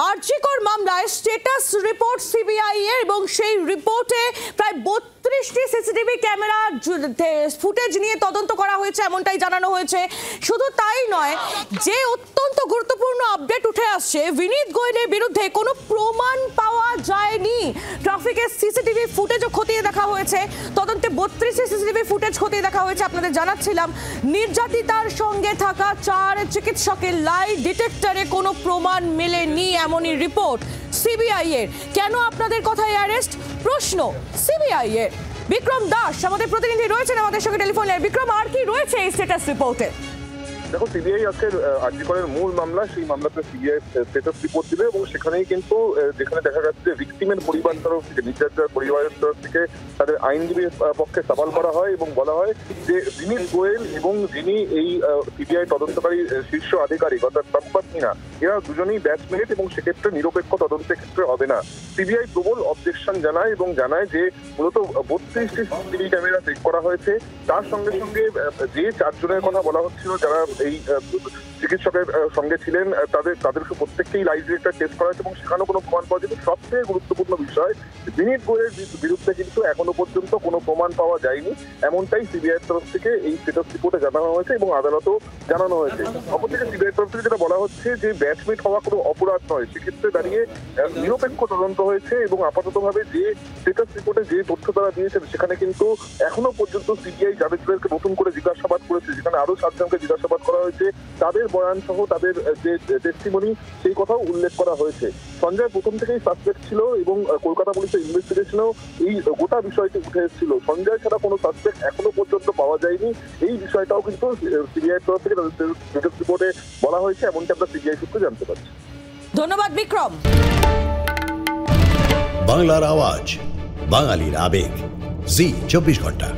আরজিকর মামলায় status report CBI এর এবং সেই রিপোর্টে প্রায় 32টি সিসিটিভি ক্যামেরা ফুটেজ নিয়ে তদন্ত করা হয়েছে এমনটাই জানানো হয়েছে। শুধু তাই নয়, যে অত্যন্ত গুরুত্বপূর্ণ আপডেট উঠে আসছে, বিনীত গোয়েলের বিরুদ্ধে কোনো প্রমাণ পাওয়া যায়নি। ট্রাফিকের সিসিটিভি ফুটেজও খতিয়ে দেখা হয়েছে, তদন্তে 32টি সিসিটিভি ফুটেজ খতিয়ে দেখা হয়েছে। আপনাদের জানাচ্ছিলাম, নির্যাতিতার সঙ্গে থাকা 4 চিকিৎসকের লাই ডিটেক্টরে কোনো প্রমাণ মেলেনি এমনই রিপোর্ট সিবিআই এর। কেন আপনাদের কথায় অ্যারেস্ট? প্রশ্ন সিবিআই এর। বিক্রম দাস আমাদের প্রতিনিধি রয়েছেন আমাদের সঙ্গে টেলিফোনে। বিক্রম, আর কি রয়েছে এই স্ট্যাটাস রিপোর্টে? দেখো, সিবিআই আজকে আরজিকরের মূল মামলা, সেই মামলাতে সিবিআই স্ট্যাটাস রিপোর্ট দিবে এবং সেখানেই কিন্তু যেখানে দেখা যাচ্ছে যে ভিকটিমের পরিবার তরফ থেকে, নির্যাতিতার পরিবারের তরফ থেকে তাদের আইনজীবীর পক্ষে সওয়াল করা হয় এবং বলা হয় যে বিনীত গোয়েল এবং যিনি এই সিবিআই তদন্তকারী শীর্ষ আধিকারিক অর্থাৎ সম্পদ মিনা, এরা দুজনেই ব্যাচমেট এবং সেক্ষেত্রে নিরপেক্ষ তদন্তের ক্ষেত্রে হবে না। সিবিআই প্রবল অবজেকশন জানায় এবং জানায় যে মূলত 32টি সিসিটিভি ক্যামেরা চেক করা হয়েছে। তার সঙ্গে সঙ্গে যে 4 জনের কথা বলা হচ্ছিল যারা এই চিকিৎসকের সঙ্গে ছিলেন, তাদেরকে প্রত্যেককেই লাই ডিটেক্টর টেস্ট করা হয়েছে এবং সেখানেও কোনো প্রমাণ পাওয়া যায়নি। সবচেয়ে গুরুত্বপূর্ণ বিষয়, বিনীত গোয়েলের বিরুদ্ধে কিন্তু এখনো পর্যন্ত কোনো প্রমাণ পাওয়া যায়নি, এমনটাই সিবিআইয়ের তরফ থেকে এই স্ট্যাটাস রিপোর্টে জানানো হয়েছে এবং আদালতেও জানানো হয়েছে। অপরদিকে সিবিআইয়ের তরফ থেকে যেটা বলা হচ্ছে যে ব্যাচমেট হওয়া কোনো অপরাধ নয়, সেক্ষেত্রে দাঁড়িয়ে নিরপেক্ষ তদন্ত হয়েছে এবং আপাততভাবে যে স্ট্যাটাস রিপোর্টে যে তথ্য তারা দিয়েছেন সেখানে কিন্তু এখনো পর্যন্ত সিবিআই যাদেরকে নতুন করে জিজ্ঞাসাবাদ করেছে, যেখানে আরো 7 জনকে জিজ্ঞাসাবাদ করা হয়েছে, তাদের বয়ান সহ তাদের যে টেস্টিমনি সেই কথাও উল্লেখ করা হয়েছে। সঞ্জয় প্রথম থেকেই সাসপেক্ট ছিল এবং কলকাতা পুলিশের ইনভেস্টিগেশনেও এই গোটা বিষয়টি উঠে এসেছিল। সঞ্জয় ছাড়া কোনো সাসপেক্ট এখনো পর্যন্ত পাওয়া যায়নি, এই বিষয়টাও কিন্তু সিবিআই তরফ থেকে তাদের স্ট্যাটাস রিপোর্টে বলা হয়েছে, এমনকি আমরা সিবিআই সূত্রে জানতে পারছি। ধন্যবাদ বিক্রম। বাংলার আওয়াজ, বাঙালির আবেগ, জি 24 ঘন্টা।